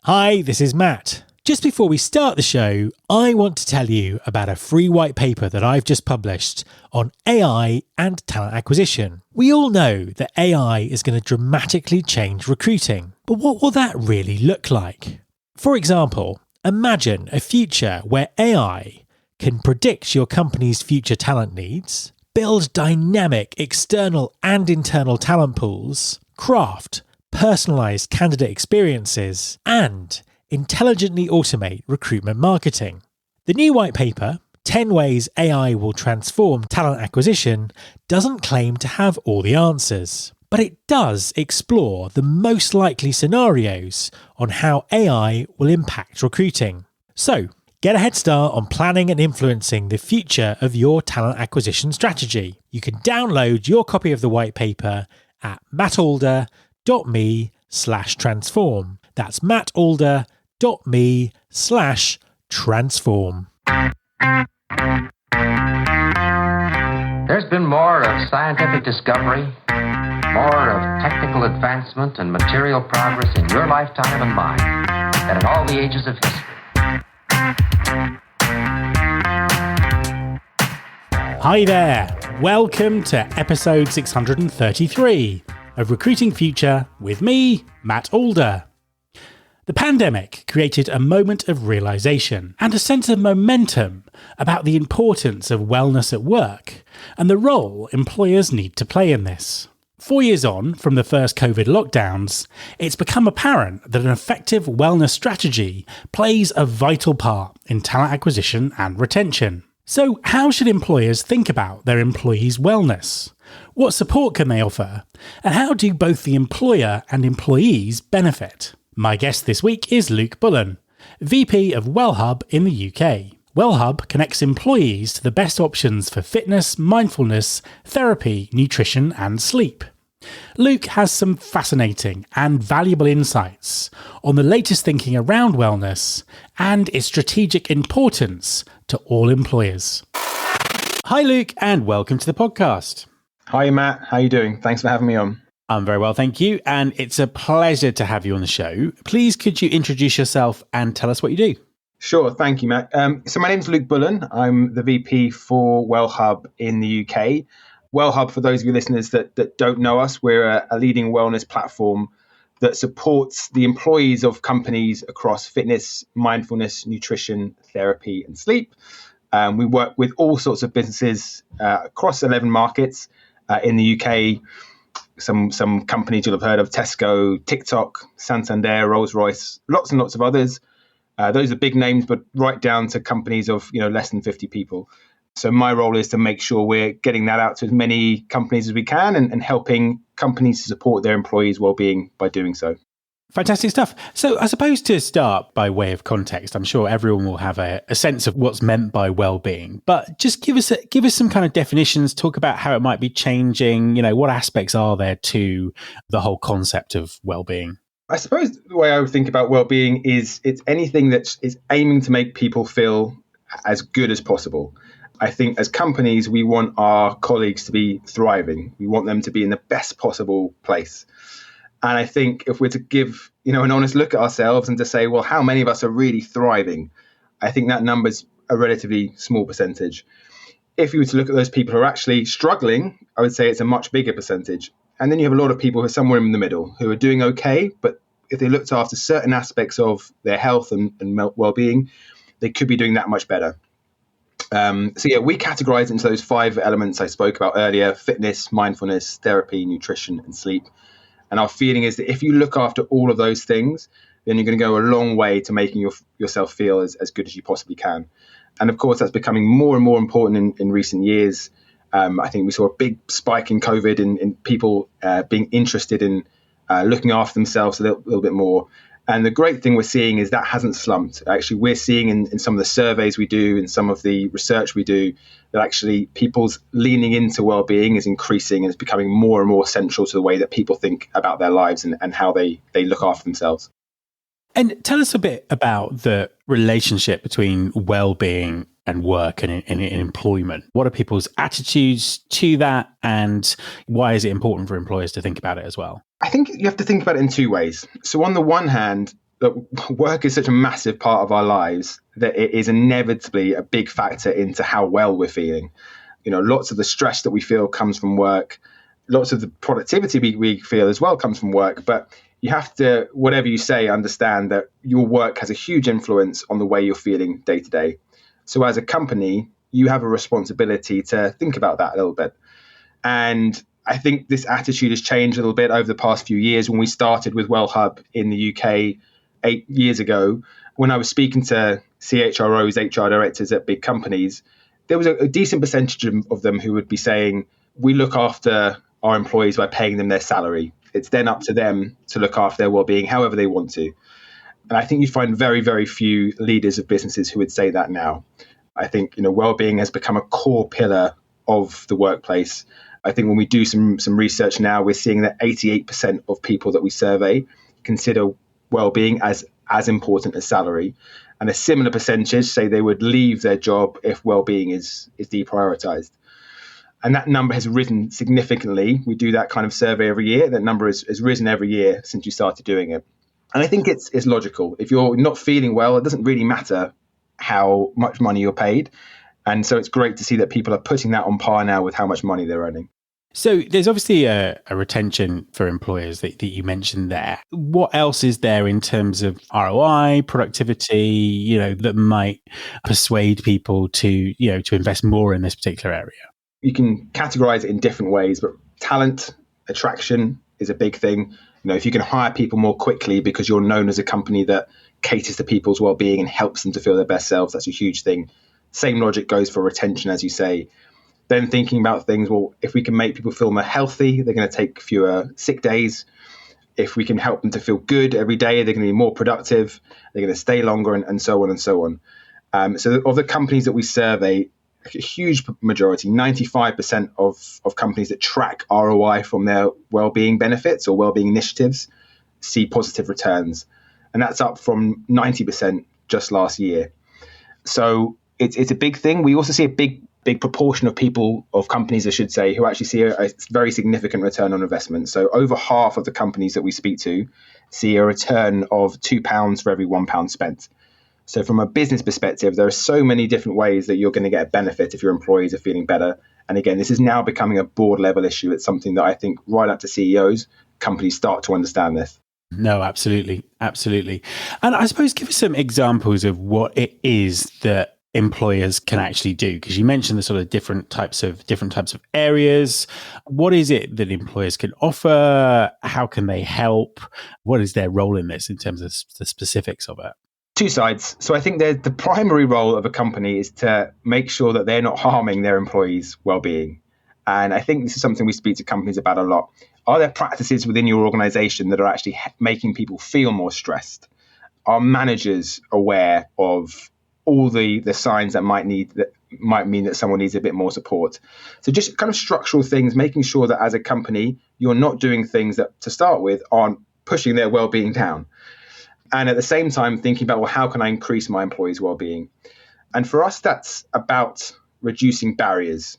Hi, this is Matt. Just before we start the show, I want to tell you about a free white paper that I've just published on AI and talent acquisition. We all know that AI is going to dramatically change recruiting, but what will that really look like? For example, imagine a future where AI can predict your company's future talent needs, build dynamic external and internal talent pools, craft personalised candidate experiences, and intelligently automate recruitment marketing. The new white paper, 10 Ways AI Will Transform Talent Acquisition, doesn't claim to have all the answers, but it does explore the most likely scenarios on how AI will impact recruiting. So, get a head start on planning and influencing the future of your talent acquisition strategy. You can download your copy of the white paper at mattalder.me/transform. That's mattalder.me/transform. There's been more of scientific discovery, more of technical advancement and material progress in your lifetime and mine than in all the ages of history. Hi there, welcome to episode 633 of Recruiting Future with me, Matt Alder. The pandemic created a moment of realisation and a sense of momentum about the importance of wellness at work and the role employers need to play in this. 4 years on from the first COVID lockdowns, it's become apparent that an effective wellness strategy plays a vital part in talent acquisition and retention. So how should employers think about their employees' wellness? What support can they offer? And how do both the employer and employees benefit? My guest this week is Luke Bullen, VP of Wellhub in the UK. Wellhub connects employees to the best options for fitness, mindfulness, therapy, nutrition and sleep. Luke has some fascinating and valuable insights on the latest thinking around wellness and its strategic importance to all employers. Hi Luke, and welcome to the podcast. Hi Matt, how are you doing? Thanks for having me on. I'm very well, thank you, and it's a pleasure to have you on the show. Please could you introduce yourself and tell us what you do? Sure, thank you Matt. So my name's Luke Bullen. I'm the VP for Wellhub in the UK. Wellhub, for those of you listeners that don't know us, we're a leading wellness platform that supports the employees of companies across fitness, mindfulness, nutrition, therapy and sleep. We work with all sorts of businesses across 11 markets in the UK. Some companies you'll have heard of: Tesco, TikTok, Santander, Rolls-Royce, lots and lots of others. Those are big names, but right down to companies of less than 50 people. So my role is to make sure we're getting that out to as many companies as we can and helping companies to support their employees' well-being by doing so. Fantastic stuff. So I suppose to start by way of context, I'm sure everyone will have a sense of what's meant by well-being, but just give us some kind of definitions, talk about how it might be changing, what aspects are there to the whole concept of well-being? I suppose the way I would think about well-being is it's anything that is aiming to make people feel as good as possible. I think as companies, we want our colleagues to be thriving. We want them to be in the best possible place. And I think if we're to give, an honest look at ourselves and to say, well, how many of us are really thriving? I think that number's a relatively small percentage. If you were to look at those people who are actually struggling, I would say it's a much bigger percentage. And then you have a lot of people who are somewhere in the middle who are doing okay, but if they looked after certain aspects of their health and well-being, they could be doing that much better. We categorize into those 5 elements I spoke about earlier: fitness, mindfulness, therapy, nutrition, and sleep. And our feeling is that if you look after all of those things, then you're going to go a long way to making yourself feel as good as you possibly can. And of course, that's becoming more and more important in recent years. I think we saw a big spike in COVID in people being interested in looking after themselves a little bit more. And the great thing we're seeing is that hasn't slumped. Actually, we're seeing in some of the surveys we do, in some of the research we do, that actually people's leaning into well-being is increasing and is becoming more and more central to the way that people think about their lives and how they look after themselves. And tell us a bit about the relationship between well-being and work and in employment. What are people's attitudes to that, and why is it important for employers to think about it as well? I think you have to think about it in 2 ways. So on the one hand, Look, work is such a massive part of our lives that it is inevitably a big factor into how well we're feeling. Lots of the stress that we feel comes from work. Lots of the productivity we feel as well comes from work. But you have to, whatever you say, understand that your work has a huge influence on the way you're feeling day to day. So as a company, you have a responsibility to think about that a little bit. And I think this attitude has changed a little bit over the past few years. When we started with WellHub in the UK 8 years ago, when I was speaking to CHROs, HR directors at big companies, there was a decent percentage of them who would be saying, we look after our employees by paying them their salary. It's then up to them to look after their well-being however they want to. And I think you find very, very few leaders of businesses who would say that now. I think well-being has become a core pillar of the workplace. I think when we do some research now, we're seeing that 88% of people that we survey consider well-being as important as salary. And a similar percentage say they would leave their job if well-being is deprioritized. And that number has risen significantly. We do that kind of survey every year. That number has risen every year since you started doing it. And I think it's logical. If you're not feeling well, it doesn't really matter how much money you're paid. And so it's great to see that people are putting that on par now with how much money they're earning. So there's obviously a retention for employers that you mentioned there. What else is there in terms of ROI, productivity, that might persuade people to invest more in this particular area? You can categorize it in different ways, but talent attraction is a big thing. If you can hire people more quickly because you're known as a company that caters to people's well-being and helps them to feel their best selves, that's a huge thing. Same logic goes for retention, as you say. Then thinking about things, well, if we can make people feel more healthy, they're going to take fewer sick days. If we can help them to feel good every day, they're going to be more productive, they're going to stay longer, and so on and so on. So of the companies that we survey, a huge majority, 95% of companies that track ROI from their well-being benefits or well-being initiatives see positive returns. And that's up from 90% just last year. So it's a big thing. We also see a big proportion of companies, I should say, who actually see a very significant return on investment. So over half of the companies that we speak to see a return of £2 for every £1 spent. So from a business perspective, there are so many different ways that you're going to get a benefit if your employees are feeling better. And again, this is now becoming a board level issue. It's something that I think right up to CEOs, companies start to understand this. No, absolutely. Absolutely. And I suppose give us some examples of what it is that employers can actually do, because you mentioned the sort of different types of areas. What is it that employers can offer? How can they help? What is their role in this in terms of the specifics of it? Two sides. So I think the primary role of a company is to make sure that they're not harming their employees' well-being. And I think this is something we speak to companies about a lot. Are there practices within your organization that are actually making people feel more stressed? Are managers aware of all the signs that might mean that someone needs a bit more support? So just kind of structural things, making sure that as a company, you're not doing things that, to start with, aren't pushing their well-being down. And at the same time, thinking about, well, how can I increase my employees' well-being? And for us, that's about reducing barriers.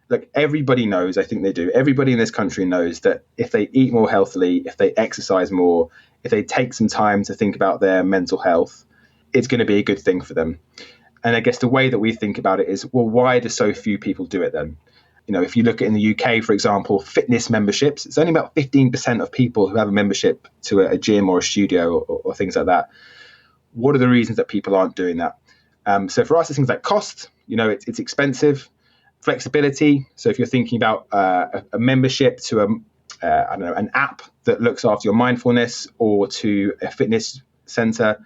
Look, everybody knows, I think they do, everybody in this country knows that if they eat more healthily, if they exercise more, if they take some time to think about their mental health, it's going to be a good thing for them. And I guess the way that we think about it is, well, why do so few people do it then? If you look at in the UK, for example, fitness memberships, it's only about 15% of people who have a membership to a gym or a studio or things like that. What are the reasons that people aren't doing that? So for us, it's things like cost. It's expensive. Flexibility. So if you're thinking about a membership to an app that looks after your mindfulness or to a fitness center,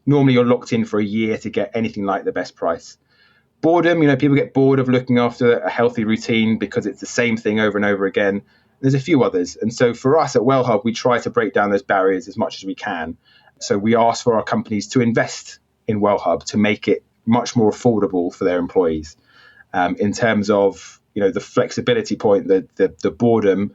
normally you're locked in for a year to get anything like the best price. Boredom, people get bored of looking after a healthy routine because it's the same thing over and over again. There's a few others. And so for us at WellHub, we try to break down those barriers as much as we can. So we ask for our companies to invest in WellHub to make it much more affordable for their employees. In terms of, the flexibility point, the boredom,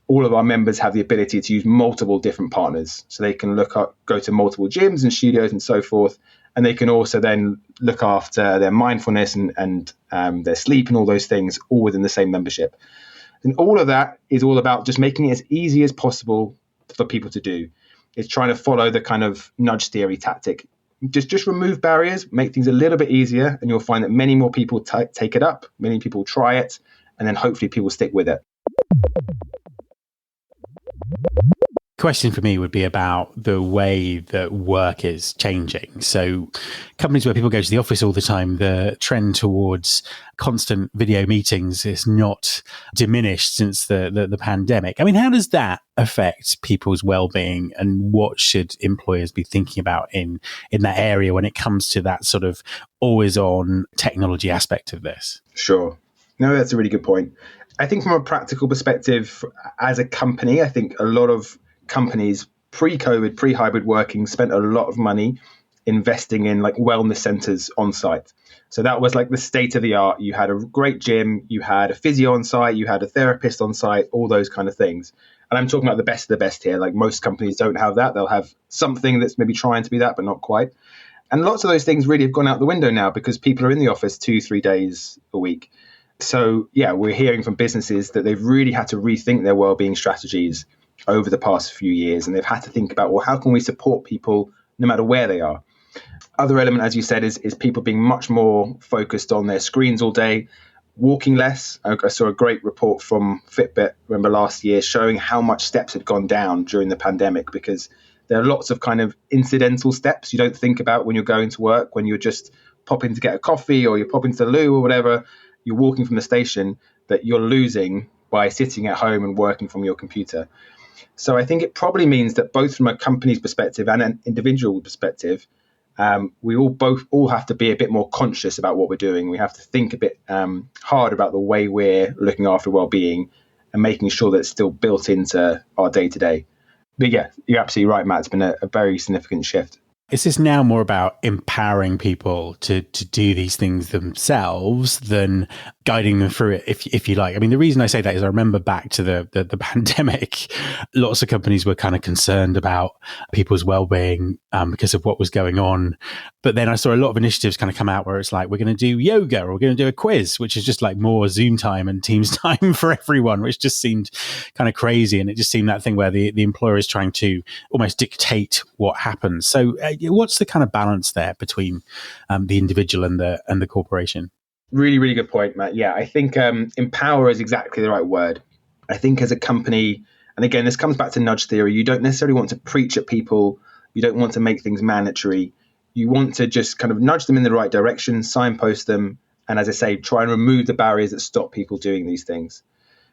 all of our members have the ability to use multiple different partners. So they can go to multiple gyms and studios and so forth. And they can also then look after their mindfulness and their sleep and all those things all within the same membership. And all of that is all about just making it as easy as possible for people to do. is trying to follow the kind of nudge theory tactic. Just remove barriers, make things a little bit easier, and you'll find that many more people take it up, many people try it, and then hopefully people stick with it. Question for me would be about the way that work is changing. So companies where people go to the office all the time, the trend towards constant video meetings is not diminished since the pandemic. I mean, how does that affect people's well-being, and what should employers be thinking about in that area when it comes to that sort of always on technology aspect of this? Sure. No, that's a really good point. I think from a practical perspective, as a company, I think a lot of companies pre-COVID, pre-hybrid working spent a lot of money investing in like wellness centers on site. So that was like the state of the art. You had a great gym, you had a physio on site, you had a therapist on site, all those kind of things. And I'm talking about the best of the best here. Like most companies don't have that. They'll have something that's maybe trying to be that, but not quite. And lots of those things really have gone out the window now because people are in the office 2-3 days a week. So yeah, we're hearing from businesses that they've really had to rethink their well-being strategies over the past few years, and they've had to think about, well, how can we support people no matter where they are? Other element, as you said, is people being much more focused on their screens all day, walking less. I saw a great report from Fitbit, remember last year, showing how much steps had gone down during the pandemic, because there are lots of kind of incidental steps you don't think about when you're going to work, when you're just popping to get a coffee or you're popping to the loo or whatever, you're walking from the station, that you're losing by sitting at home and working from your computer. So I think it probably means that both from a company's perspective and an individual perspective, we all have to be a bit more conscious about what we're doing. We have to think a bit hard about the way we're looking after well-being and making sure that it's still built into our day-to-day. But yeah, you're absolutely right, Matt. It's been a very significant shift. Is this now more about empowering people to do these things themselves than guiding them through it, if you like? I mean, the reason I say that is I remember back to the pandemic, lots of companies were kind of concerned about people's well-being because of what was going on. But then I saw a lot of initiatives kind of come out where it's like, we're going to do yoga or we're going to do a quiz, which is just like more Zoom time and Teams time for everyone, which just seemed kind of crazy. And it just seemed that thing where the employer is trying to almost dictate what happens. So what's the kind of balance there between the individual and the corporation? Really, really good point, Matt. Yeah, I think empower is exactly the right word. I think as a company, and again, this comes back to nudge theory, you don't necessarily want to preach at people. You don't want to make things mandatory. You want to just kind of nudge them in the right direction, signpost them, and as I say, try and remove the barriers that stop people doing these things.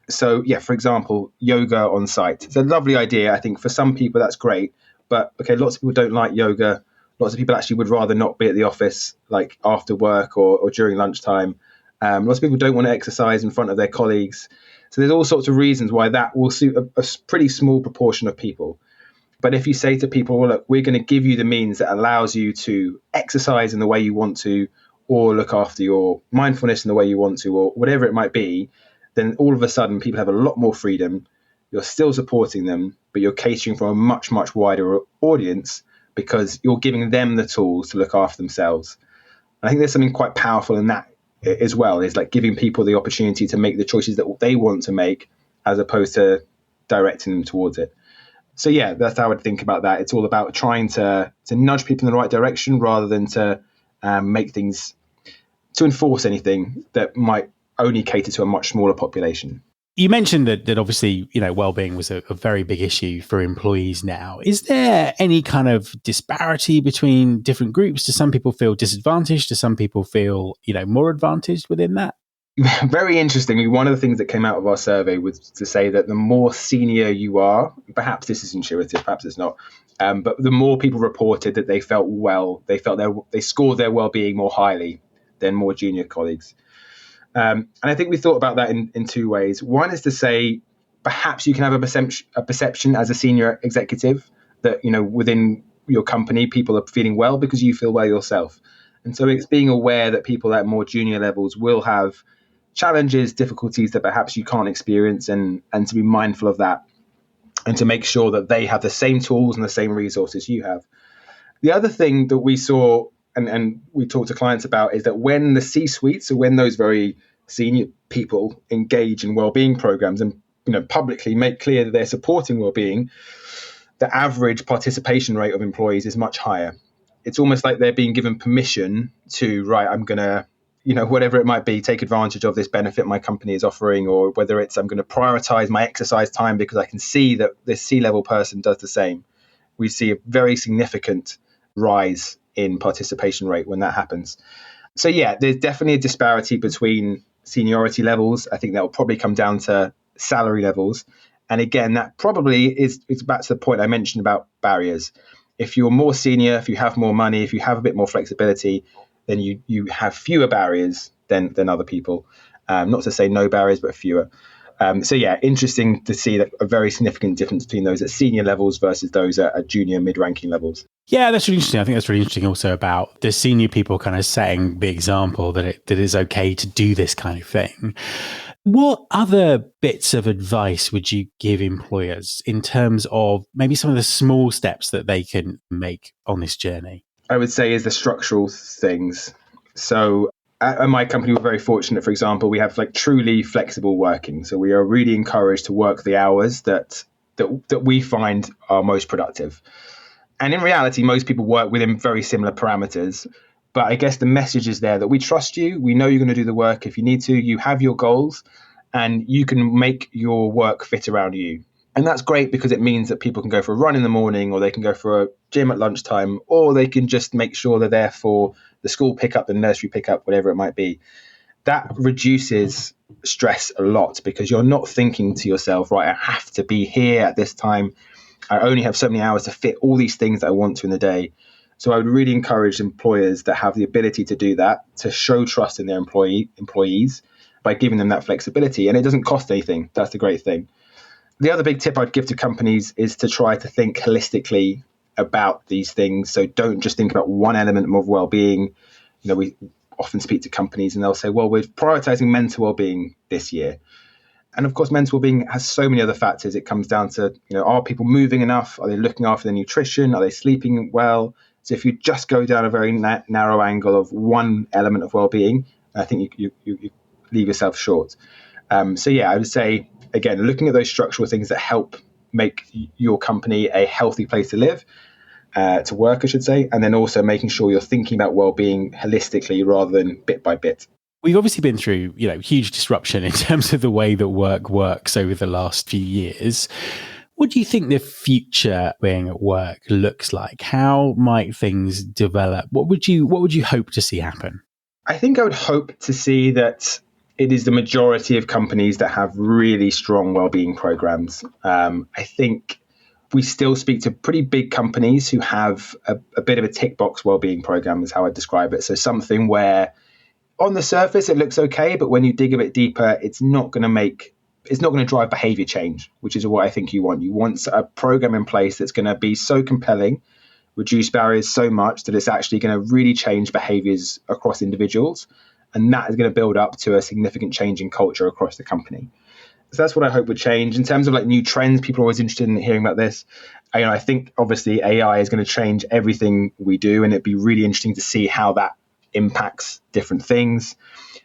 So yeah, for example, yoga on site. It's a lovely idea. I think for some people that's great, but okay, lots of people don't like yoga. Lots of people actually would rather not be at the office, like after work or during lunchtime. Lots of people don't want to exercise in front of their colleagues. So there's all sorts of reasons why that will suit a pretty small proportion of people. But if you say to people, well, look, we're going to give you the means that allows you to exercise in the way you want to, or look after your mindfulness in the way you want to, or whatever it might be, then all of a sudden people have a lot more freedom. You're still supporting them, but you're catering for a much, much wider audience because you're giving them the tools to look after themselves. And I think there's something quite powerful in that as well, is like giving people the opportunity to make the choices that they want to make as opposed to directing them towards it. So yeah, that's how I would think about that. It's all about trying to nudge people in the right direction rather than to make things, to enforce anything that might only cater to a much smaller population. You mentioned that obviously, well-being was a very big issue for employees now. Is there any kind of disparity between different groups? Do some people feel disadvantaged? Do some people feel, more advantaged within that? Very interesting. One of the things that came out of our survey was to say that the more senior you are, perhaps this is intuitive, perhaps it's not, but the more people reported that they felt well, they scored their well-being more highly than more junior colleagues. And I think we thought about that in two ways. One is to say, perhaps you can have a perception as a senior executive that, within your company, people are feeling well because you feel well yourself. And so it's being aware that people at more junior levels will have challenges, difficulties that perhaps you can't experience, and to be mindful of that and to make sure that they have the same tools and the same resources you have. The other thing that we saw and we talk to clients about is that when the C-suite, so when those very senior people engage in well-being programs and publicly make clear that they're supporting well-being, the average participation rate of employees is much higher. It's almost like they're being given permission to, right, I'm going to, whatever it might be, take advantage of this benefit my company is offering, or whether it's I'm going to prioritize my exercise time because I can see that this C-level person does the same. We see a very significant rise in participation rate when that happens. So yeah, there's definitely a disparity between seniority levels. I think that will probably come down to salary levels. And again, that probably is back to the point I mentioned about barriers. If you're more senior, if you have more money, if you have a bit more flexibility, then you have fewer barriers than other people. Not to say no barriers, but fewer. So yeah, interesting to see that a very significant difference between those at senior levels versus those at junior mid-ranking levels. Yeah, that's really interesting. I think that's really interesting also about the senior people kind of setting the example that it is okay to do this kind of thing. What other bits of advice would you give employers in terms of maybe some of the small steps that they can make on this journey? I would say is the structural things. So at my company, we're very fortunate. For example, we have like truly flexible working. So we are really encouraged to work the hours that we find are most productive. And in reality, most people work within very similar parameters. But I guess the message is there that we trust you. We know you're going to do the work if you need to. You have your goals and you can make your work fit around you. And that's great because it means that people can go for a run in the morning, or they can go for a gym at lunchtime, or they can just make sure they're there for the school pickup, the nursery pickup, whatever it might be. That reduces stress a lot because you're not thinking to yourself, right, I have to be here at this time. I only have so many hours to fit all these things that I want to in the day. So I would really encourage employers that have the ability to do that, to show trust in their employees by giving them that flexibility. And it doesn't cost anything. That's the great thing. The other big tip I'd give to companies is to try to think holistically about these things. So don't just think about one element of well-being. We often speak to companies and they'll say, well, we're prioritizing mental well-being this year. And of course, mental well-being has so many other factors. It comes down to, are people moving enough? Are they looking after their nutrition? Are they sleeping well? So if you just go down a very narrow angle of one element of well-being, I think you leave yourself short. So yeah, I would say, again, looking at those structural things that help make your company a healthy place to live, to work, I should say, and then also making sure you're thinking about well-being holistically rather than bit by bit. We've obviously been through, huge disruption in terms of the way that work works over the last few years. What do you think the future being at work looks like? How might things develop? What would you hope to see happen? I think I would hope to see that it is the majority of companies that have really strong well-being programs. I think we still speak to pretty big companies who have a bit of a tick box well-being program is how I describe it. So something where on the surface it looks okay, but when you dig a bit deeper, it's not going to drive behavior change, which is what I think you want. You want a program in place that's going to be so compelling, reduce barriers so much that it's actually going to really change behaviors across individuals. And that is going to build up to a significant change in culture across the company. So that's what I hope would change. In terms of like new trends, people are always interested in hearing about this. I think obviously AI is going to change everything we do, and it'd be really interesting to see how that impacts different things.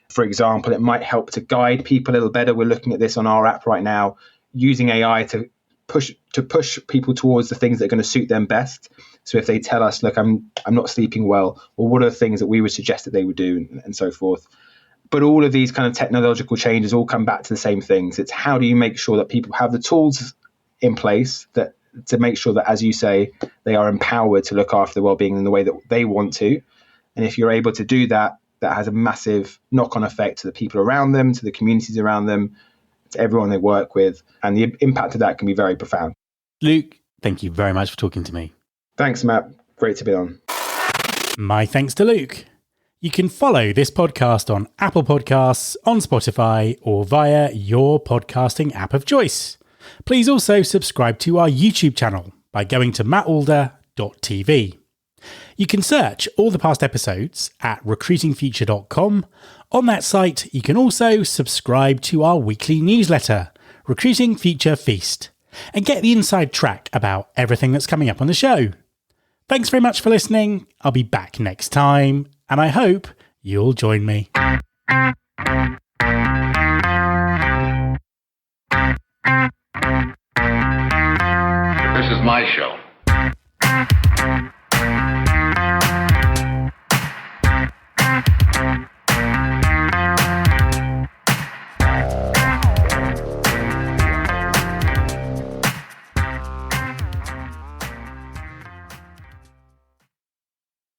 For example, it might help to guide people a little better. We're looking at this on our app right now, using AI to push people towards the things that are going to suit them best. So if they tell us, look, I'm not sleeping well, well, what are the things that we would suggest that they would do, and so forth. But all of these kind of technological changes all come back to the same things. It's how do you make sure that people have the tools in place that to make sure that, as you say, they are empowered to look after their well-being in the way that they want to. And if you're able to do that, that has a massive knock-on effect to the people around them, to the communities around them, to everyone they work with. And the impact of that can be very profound. Luke, thank you very much for talking to me. Thanks, Matt. Great to be on. My thanks to Luke. You can follow this podcast on Apple Podcasts, on Spotify, or via your podcasting app of choice. Please also subscribe to our YouTube channel by going to mattalder.tv. You can search all the past episodes at recruitingfuture.com. On that site, you can also subscribe to our weekly newsletter, Recruiting Future Feast, and get the inside track about everything that's coming up on the show. Thanks very much for listening. I'll be back next time, and I hope you'll join me. This is my show.